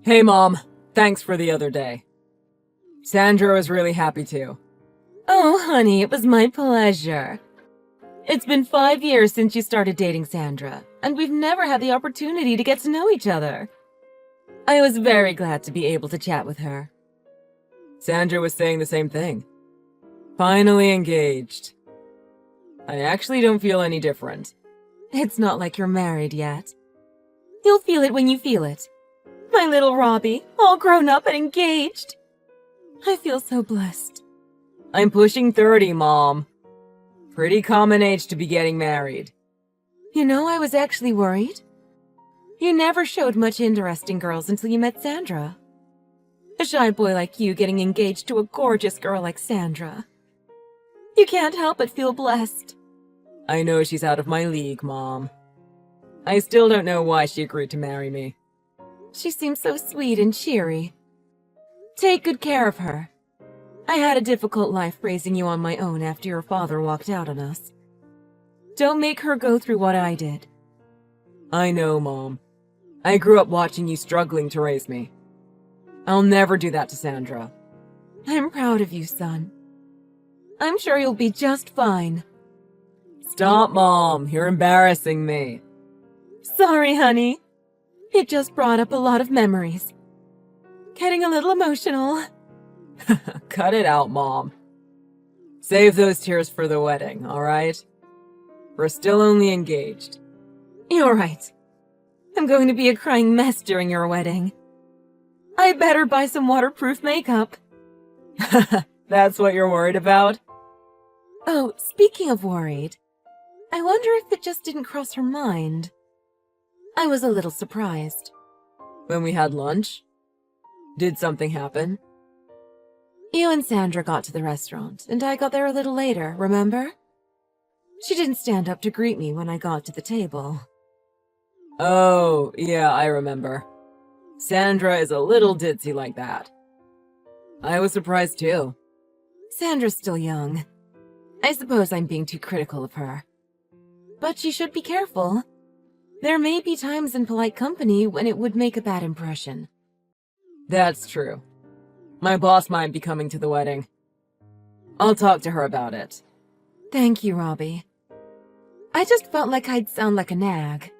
Hey, Mom. Thanks for the other day. Sandra was really happy too. Oh, honey, it was my pleasure. It's been 5 years since you started dating Sandra, and we've never had the opportunity to get to know each other. I was very glad to be able to chat with her. Sandra was saying the same thing. Finally engaged. I actually don't feel any different. It's not like you're married yet. You'll feel it when you feel it. My little Robbie, all grown up and engaged. I feel so blessed. I'm pushing 30, Mom. Pretty common age to be getting married. You know, I was actually worried. You never showed much interest in girls until you met Sandra. A shy boy like you getting engaged to a gorgeous girl like Sandra. You can't help but feel blessed. I know she's out of my league, Mom. I still don't know why she agreed to marry me. She seems so sweet and cheery. Take good care of her. I had a difficult life raising you on my own after your father walked out on us. Don't make her go through what I did. I know, Mom. I grew up watching you struggling to raise me. I'll never do that to Sandra. I'm proud of you, son. I'm sure you'll be just fine. Stop, Mom. You're embarrassing me. Sorry, honey. It just brought up a lot of memories. Getting a little emotional. Cut it out, Mom. Save those tears for the wedding, all right? We're still only engaged. You're right. I'm going to be a crying mess during your wedding. I better buy some waterproof makeup. That's what you're worried about? Oh, speaking of worried, I wonder if it just didn't cross her mind. I was a little surprised. When we had lunch? Did something happen? You and Sandra got to the restaurant, and I got there a little later, remember? She didn't stand up to greet me when I got to the table. Oh, yeah, I remember. Sandra is a little ditzy like that. I was surprised too. Sandra's still young. I suppose I'm being too critical of her. But she should be careful. There may be times in polite company when it would make a bad impression. That's true. My boss might be coming to the wedding. I'll talk to her about it. Thank you, Robbie. I just felt like I'd sound like a nag.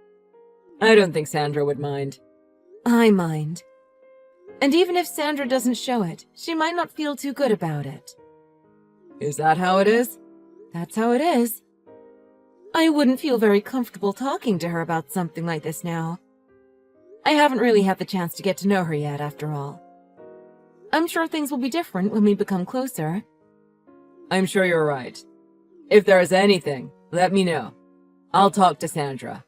I don't think Sandra would mind. I mind. And even if Sandra doesn't show it, she might not feel too good about it. Is that how it is? That's how it is. I wouldn't feel very comfortable talking to her about something like this now. I haven't really had the chance to get to know her yet, after all. I'm sure things will be different when we become closer. I'm sure you're right. If there is anything, let me know. I'll talk to Sandra.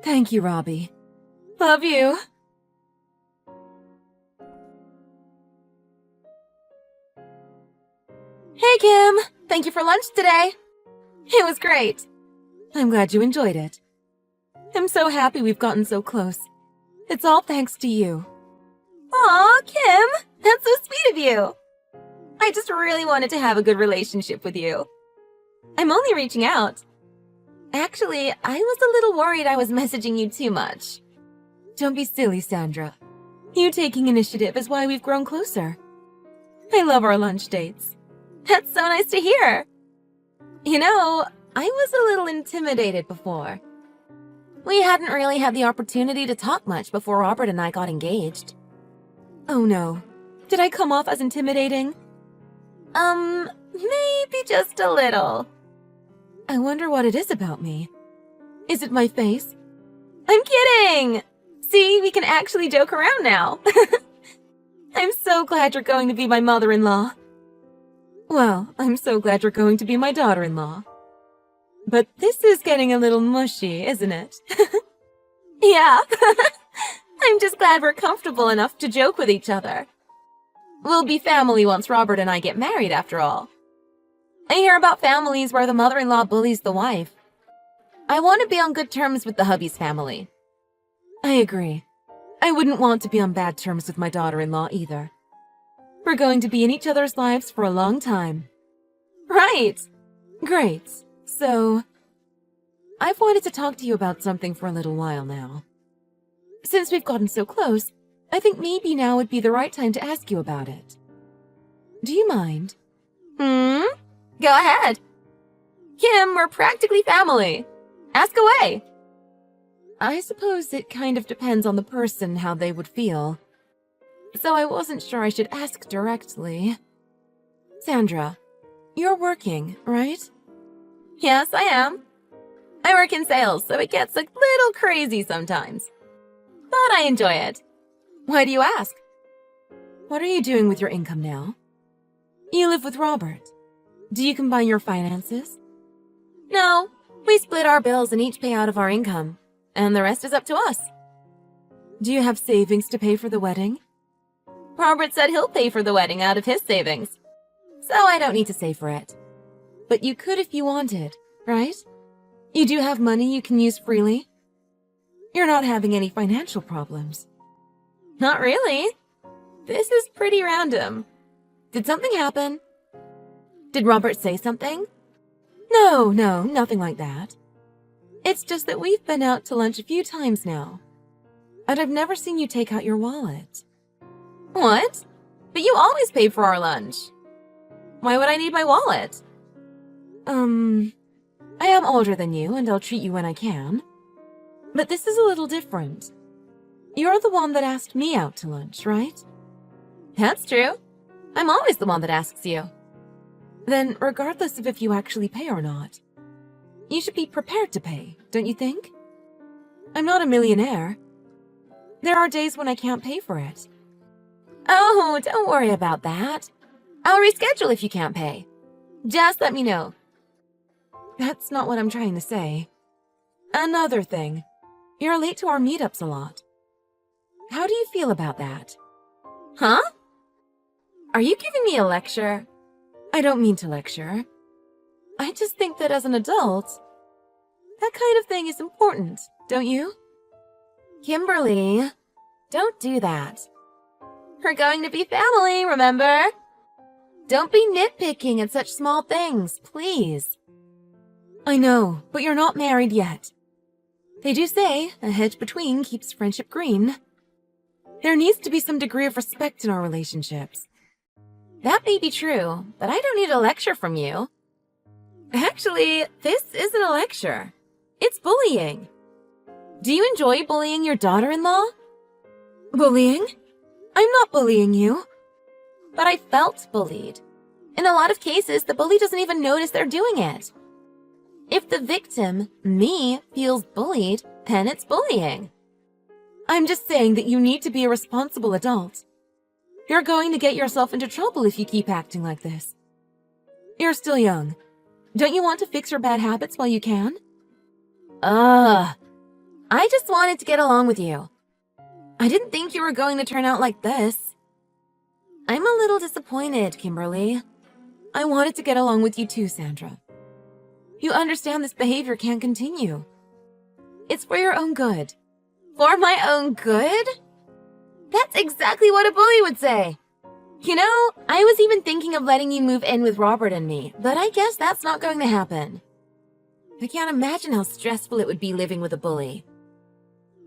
Thank you, Robbie. Love you. Hey, Kim! Thank you for lunch today. It was great. I'm glad you enjoyed it. I'm so happy we've gotten so close. It's all thanks to you. Aw, Kim! That's so sweet of you. I just really wanted to have a good relationship with you. I'm only reaching out. Actually, I was a little worried I was messaging you too much. Don't be silly, Sandra. You taking initiative is why we've grown closer. I love our lunch dates. That's so nice to hear. You know, I was a little intimidated before. We hadn't really had the opportunity to talk much before Robert and I got engaged. Oh no. Did I come off as intimidating? Maybe just a little. I wonder what it is about me. Is it my face? I'm kidding! See, we can actually joke around now. I'm so glad you're going to be my mother-in-law. Well, I'm so glad you're going to be my daughter-in-law. But this is getting a little mushy, isn't it? Yeah. I'm just glad we're comfortable enough to joke with each other. We'll be family once Robert and I get married, after all. I hear about families where the mother-in-law bullies the wife. I want to be on good terms with the hubby's family. I agree. I wouldn't want to be on bad terms with my daughter-in-law either. We're going to be in each other's lives for a long time. Right! Great. So, I've wanted to talk to you about something for a little while now. Since we've gotten so close, I think maybe now would be the right time to ask you about it. Do you mind? Go ahead. Kim, we're practically family. Ask away. I suppose it kind of depends on the person how they would feel. So I wasn't sure I should ask directly. Sandra, you're working, right? Yes, I am. I work in sales, so it gets a little crazy sometimes. But I enjoy it. Why do you ask? What are you doing with your income now? You live with Robert. Do you combine your finances? No, we split our bills and each pay out of our income, and the rest is up to us. Do you have savings to pay for the wedding? Robert said he'll pay for the wedding out of his savings, so I don't need to save for it. But you could if you wanted, right? You do have money you can use freely? You're not having any financial problems. Not really. This is pretty random. Did something happen? Did Robert say something? No, nothing like that. It's just that we've been out to lunch a few times now, and I've never seen you take out your wallet. What? But you always pay for our lunch. Why would I need my wallet? I am older than you, and I'll treat you when I can. But this is a little different. You're the one that asked me out to lunch, right? That's true. I'm always the one that asks you. Then, regardless of if you actually pay or not, you should be prepared to pay, don't you think? I'm not a millionaire. There are days when I can't pay for it. Oh, don't worry about that. I'll reschedule if you can't pay. Just let me know. That's not what I'm trying to say. Another thing. You're late to our meetups a lot. How do you feel about that? Huh? Are you giving me a lecture? I don't mean to lecture. I just think that as an adult, that kind of thing is important, don't you? Kimberly, don't do that. We're going to be family, remember? Don't be nitpicking at such small things, please. I know, but you're not married yet. They do say a hedge between keeps friendship green. There needs to be some degree of respect in our relationships. That may be true, but I don't need a lecture from you. Actually, this isn't a lecture. It's bullying. Do you enjoy bullying your daughter-in-law? Bullying? I'm not bullying you. But I felt bullied. In a lot of cases, the bully doesn't even notice they're doing it. If the victim, me, feels bullied, then it's bullying. I'm just saying that you need to be a responsible adult. You're going to get yourself into trouble if you keep acting like this. You're still young. Don't you want to fix your bad habits while you can? I just wanted to get along with you. I didn't think you were going to turn out like this. I'm a little disappointed, Kimberly. I wanted to get along with you too, Sandra. You understand this behavior can't continue. It's for your own good. For my own good? That's exactly what a bully would say. You know, I was even thinking of letting you move in with Robert and me, but I guess that's not going to happen. I can't imagine how stressful it would be living with a bully.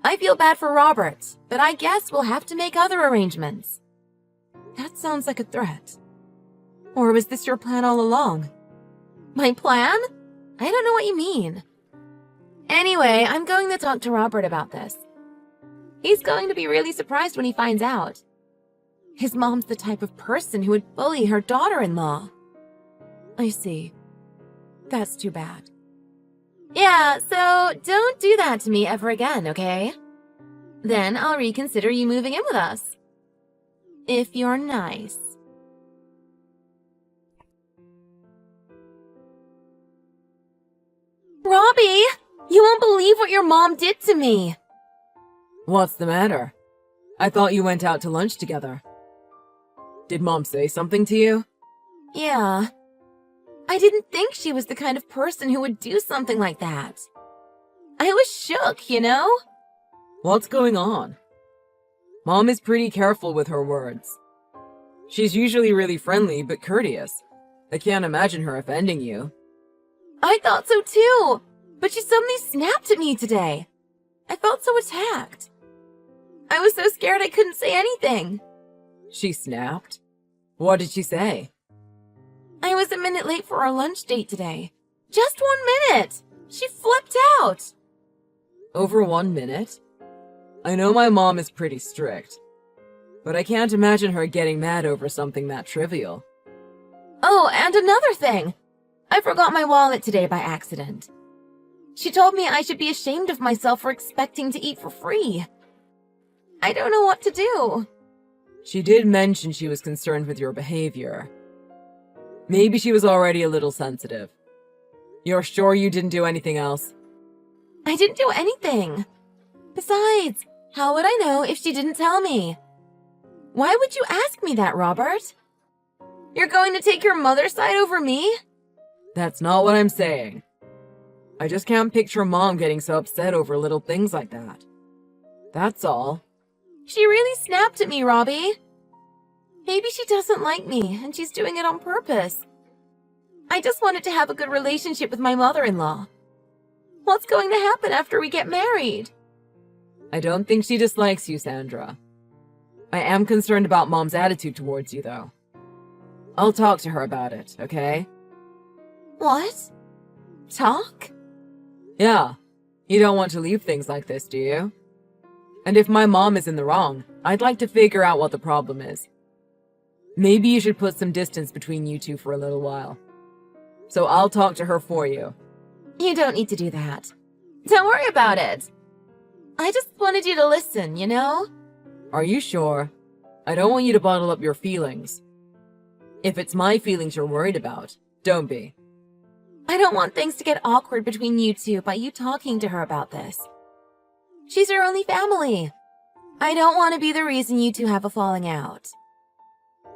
I feel bad for Robert, but I guess we'll have to make other arrangements. That sounds like a threat. Or was this your plan all along? My plan? I don't know what you mean. Anyway, I'm going to talk to Robert about this. He's going to be really surprised when he finds out. His mom's the type of person who would bully her daughter-in-law. I see. That's too bad. Yeah, so don't do that to me ever again, okay? Then I'll reconsider you moving in with us. If you're nice. Robbie! You won't believe what your mom did to me! What's the matter? I thought you went out to lunch together. Did Mom say something to you? Yeah. I didn't think she was the kind of person who would do something like that. I was shook, you know? What's going on? Mom is pretty careful with her words. She's usually really friendly but courteous. I can't imagine her offending you. I thought so too, but she suddenly snapped at me today. I felt so attacked. I was so scared I couldn't say anything. She snapped. What did she say? I was a minute late for our lunch date today. Just 1 minute! She flipped out! Over 1 minute? I know my mom is pretty strict, but I can't imagine her getting mad over something that trivial. Oh, and another thing! I forgot my wallet today by accident. She told me I should be ashamed of myself for expecting to eat for free. I don't know what to do. She did mention she was concerned with your behavior. Maybe she was already a little sensitive. You're sure you didn't do anything else? I didn't do anything. Besides, how would I know if she didn't tell me? Why would you ask me that, Robert? You're going to take your mother's side over me? That's not what I'm saying. I just can't picture Mom getting so upset over little things like that. That's all. She really snapped at me, Robbie. Maybe she doesn't like me, and she's doing it on purpose. I just wanted to have a good relationship with my mother-in-law. What's going to happen after we get married? I don't think she dislikes you, Sandra. I am concerned about Mom's attitude towards you, though. I'll talk to her about it, okay? What? Talk? Yeah. You don't want to leave things like this, do you? And if my mom is in the wrong, I'd like to figure out what the problem is. Maybe you should put some distance between you two for a little while. So I'll talk to her for you. You don't need to do that. Don't worry about it. I just wanted you to listen, you know? Are you sure? I don't want you to bottle up your feelings. If it's my feelings you're worried about, don't be. I don't want things to get awkward between you two by you talking to her about this. She's your only family. I don't want to be the reason you two have a falling out.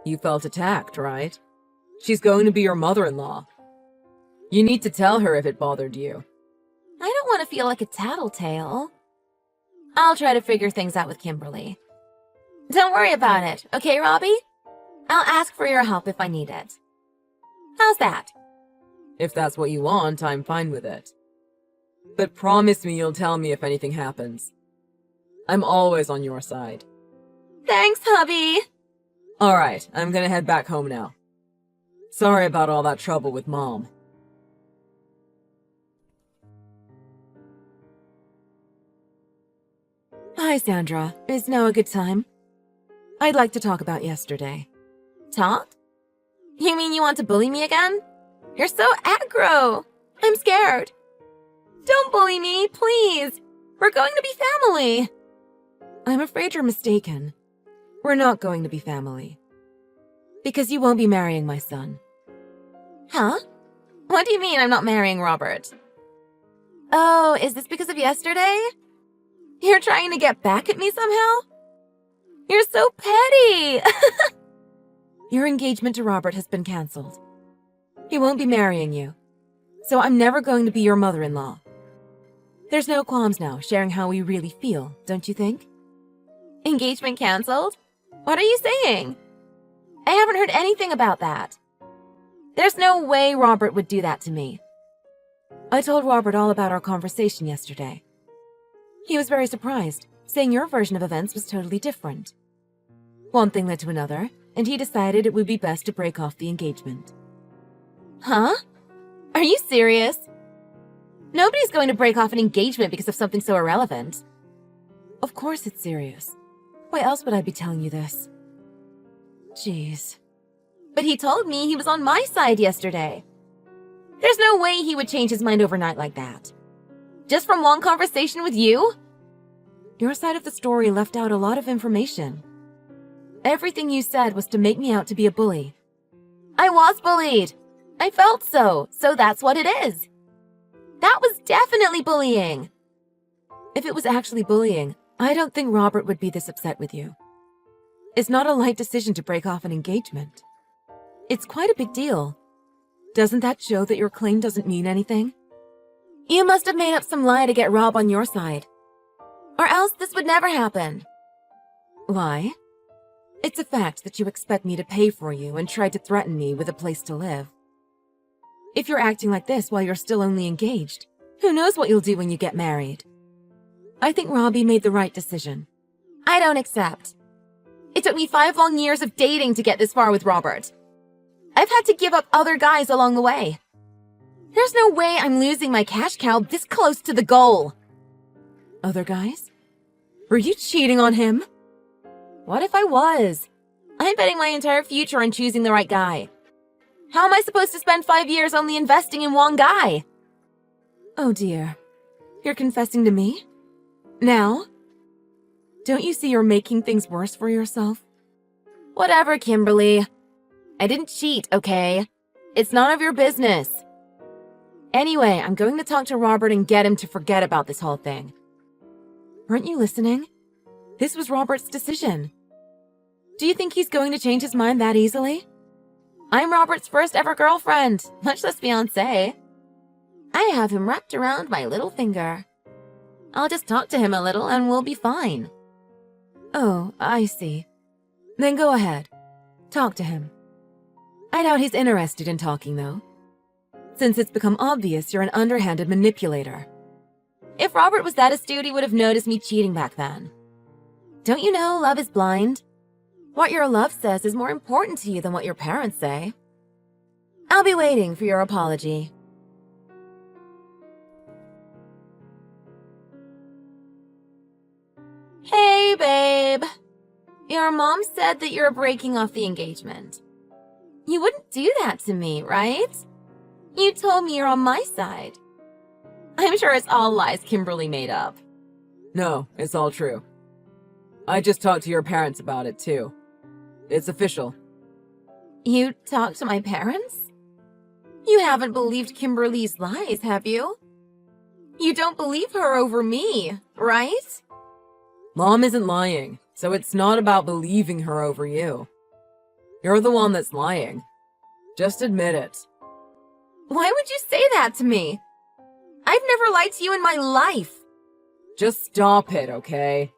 You felt attacked, right? She's going to be your mother-in-law. You need to tell her if it bothered you. I don't want to feel like a tattletale. I'll try to figure things out with Kimberly. Don't worry about it, okay, Robbie? I'll ask for your help if I need it. How's that? If that's what you want, I'm fine with it. But promise me you'll tell me if anything happens. I'm always on your side. Thanks, hubby. Alright, I'm gonna head back home now. Sorry about all that trouble with Mom. Hi, Sandra. Is now a good time? I'd like to talk about yesterday. Talk? You mean you want to bully me again? You're so aggro. I'm scared. Don't bully me, please. We're going to be family. I'm afraid you're mistaken. We're not going to be family. Because you won't be marrying my son. Huh? What do you mean I'm not marrying Robert? Oh, is this because of yesterday? You're trying to get back at me somehow? You're so petty! Your engagement to Robert has been canceled. He won't be marrying you. So I'm never going to be your mother-in-law. There's no qualms now, sharing how we really feel, don't you think? Engagement canceled? What are you saying? I haven't heard anything about that. There's no way Robert would do that to me. I told Robert all about our conversation yesterday. He was very surprised, saying your version of events was totally different. One thing led to another, and he decided it would be best to break off the engagement. Huh? Are you serious? Nobody's going to break off an engagement because of something so irrelevant. Of course it's serious. Why else would I be telling you this? Jeez. But he told me he was on my side yesterday. There's no way he would change his mind overnight like that. Just from one conversation with you? Your side of the story left out a lot of information. Everything you said was to make me out to be a bully. I was bullied. I felt so that's what it is. That was definitely bullying. If it was actually bullying, I don't think Robert would be this upset with you. It's not a light decision to break off an engagement. It's quite a big deal. Doesn't that show that your claim doesn't mean anything? You must have made up some lie to get Rob on your side. Or else this would never happen. Lie? It's a fact that you expect me to pay for you and try to threaten me with a place to live. If you're acting like this while you're still only engaged, who knows what you'll do when you get married? I think Robbie made the right decision. I don't accept. It took me 5 long years of dating to get this far with Robert. I've had to give up other guys along the way. There's no way I'm losing my cash cow this close to the goal. Other guys? Were you cheating on him? What if I was? I'm betting my entire future on choosing the right guy. How am I supposed to spend 5 years only investing in one guy? Oh dear. You're confessing to me? Now? Don't you see you're making things worse for yourself? Whatever, Kimberly. I didn't cheat, okay? It's none of your business. Anyway, I'm going to talk to Robert and get him to forget about this whole thing. Weren't you listening? This was Robert's decision. Do you think he's going to change his mind that easily? I'm Robert's first ever girlfriend, much less fiancé. I have him wrapped around my little finger. I'll just talk to him a little and we'll be fine. Oh, I see. Then go ahead. Talk to him. I doubt he's interested in talking, though. Since it's become obvious you're an underhanded manipulator. If Robert was that astute, he would have noticed me cheating back then. Don't you know love is blind? What your love says is more important to you than what your parents say. I'll be waiting for your apology. Hey, babe. Your mom said that you're breaking off the engagement. You wouldn't do that to me, right? You told me you're on my side. I'm sure it's all lies Kimberly made up. No, it's all true. I just talked to your parents about it, too. It's official. You talked to my parents? You haven't believed Kimberly's lies, have you? You don't believe her over me, right? Mom isn't lying, so it's not about believing her over you. You're the one that's lying. Just admit it. Why would you say that to me? I've never lied to you in my life. Just stop it, okay?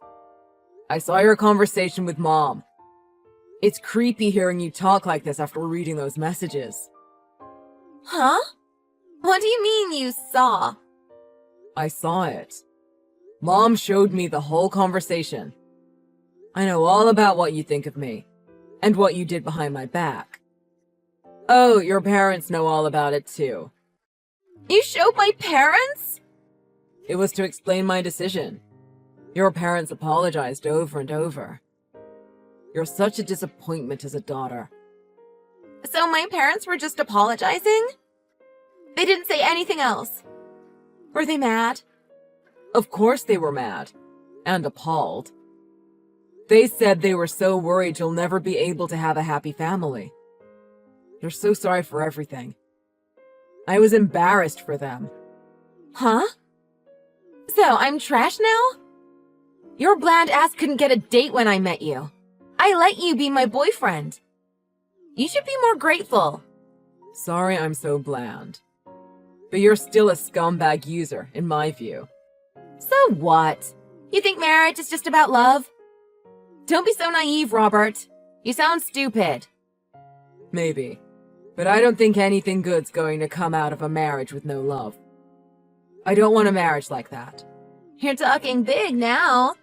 I saw your conversation with Mom. It's creepy hearing you talk like this after reading those messages. Huh? What do you mean you saw? I saw it. Mom showed me the whole conversation. I know all about what you think of me, and what you did behind my back. Oh, your parents know all about it too. You showed my parents? It was to explain my decision. Your parents apologized over and over. You're such a disappointment as a daughter. So my parents were just apologizing? They didn't say anything else. Were they mad? Of course they were mad. And appalled. They said they were so worried you'll never be able to have a happy family. They're so sorry for everything. I was embarrassed for them. Huh? So I'm trash now? Your bland ass couldn't get a date when I met you. I let you be my boyfriend. You should be more grateful. Sorry I'm so bland. But you're still a scumbag user, in my view. So what? You think marriage is just about love? Don't be so naive, Robert. You sound stupid. Maybe. But I don't think anything good's going to come out of a marriage with no love. I don't want a marriage like that. You're talking big now.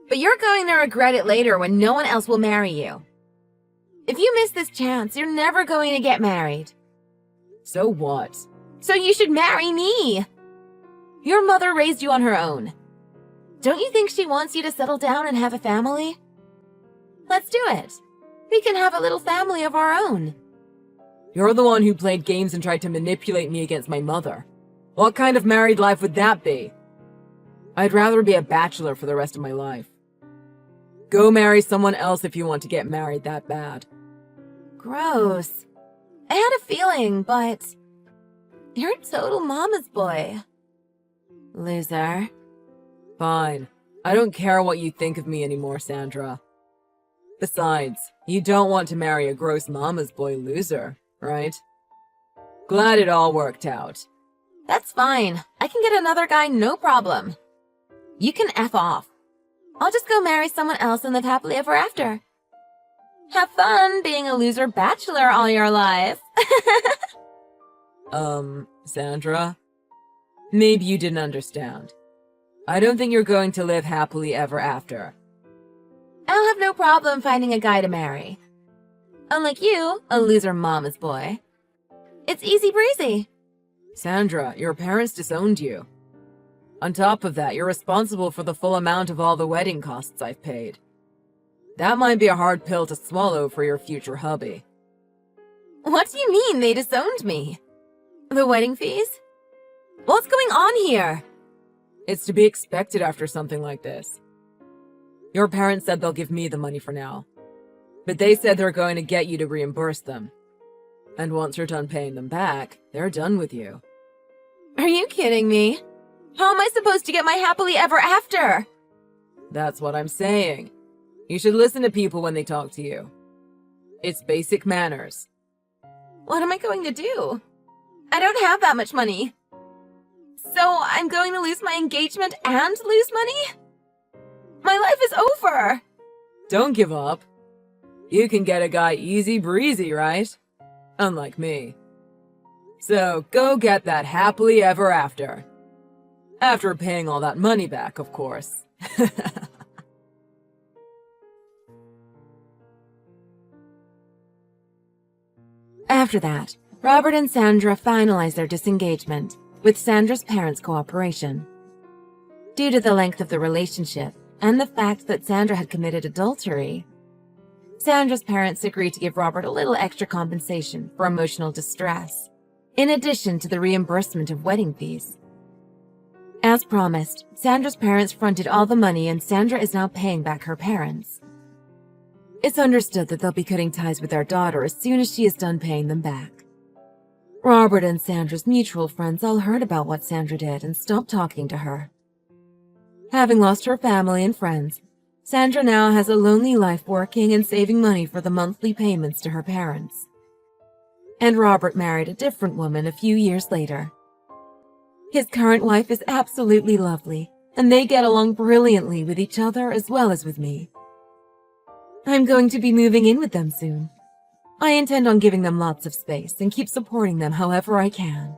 But you're going to regret it later when no one else will marry you. If you miss this chance, you're never going to get married. So what? So you should marry me. Your mother raised you on her own. Don't you think she wants you to settle down and have a family? Let's do it. We can have a little family of our own. You're the one who played games and tried to manipulate me against my mother. What kind of married life would that be? I'd rather be a bachelor for the rest of my life. Go marry someone else if you want to get married that bad. Gross. I had a feeling, but you're a total mama's boy. Loser. Fine. I don't care what you think of me anymore, Sandra. Besides, you don't want to marry a gross mama's boy loser, right? Glad it all worked out. That's fine. I can get another guy, no problem. You can F off. I'll just go marry someone else and live happily ever after. Have fun being a loser bachelor all your life. Sandra? Maybe you didn't understand. I don't think you're going to live happily ever after. I'll have no problem finding a guy to marry. Unlike you, a loser mama's boy. It's easy breezy. Sandra, your parents disowned you. On top of that, you're responsible for the full amount of all the wedding costs I've paid. That might be a hard pill to swallow for your future hubby. What do you mean they disowned me? The wedding fees? What's going on here? It's to be expected after something like this. Your parents said they'll give me the money for now, but they said they're going to get you to reimburse them. And once you're done paying them back, they're done with you. Are you kidding me? How am I supposed to get my happily ever after? That's what I'm saying. You should listen to people when they talk to you. It's basic manners. What am I going to do? I don't have that much money. So I'm going to lose my engagement and lose money? My life is over! Don't give up. You can get a guy easy breezy, right? Unlike me. So go get that happily ever after. After paying all that money back, of course. After that, Robert and Sandra finalized their disengagement, with Sandra's parents' cooperation. Due to the length of the relationship and the fact that Sandra had committed adultery, Sandra's parents agreed to give Robert a little extra compensation for emotional distress, in addition to the reimbursement of wedding fees. As promised, Sandra's parents fronted all the money and Sandra is now paying back her parents. It's understood that they'll be cutting ties with their daughter as soon as she is done paying them back. Robert and Sandra's mutual friends all heard about what Sandra did and stopped talking to her. Having lost her family and friends, Sandra now has a lonely life working and saving money for the monthly payments to her parents. And Robert married a different woman a few years later. His current wife is absolutely lovely, and they get along brilliantly with each other as well as with me. I'm going to be moving in with them soon. I intend on giving them lots of space and keep supporting them however I can.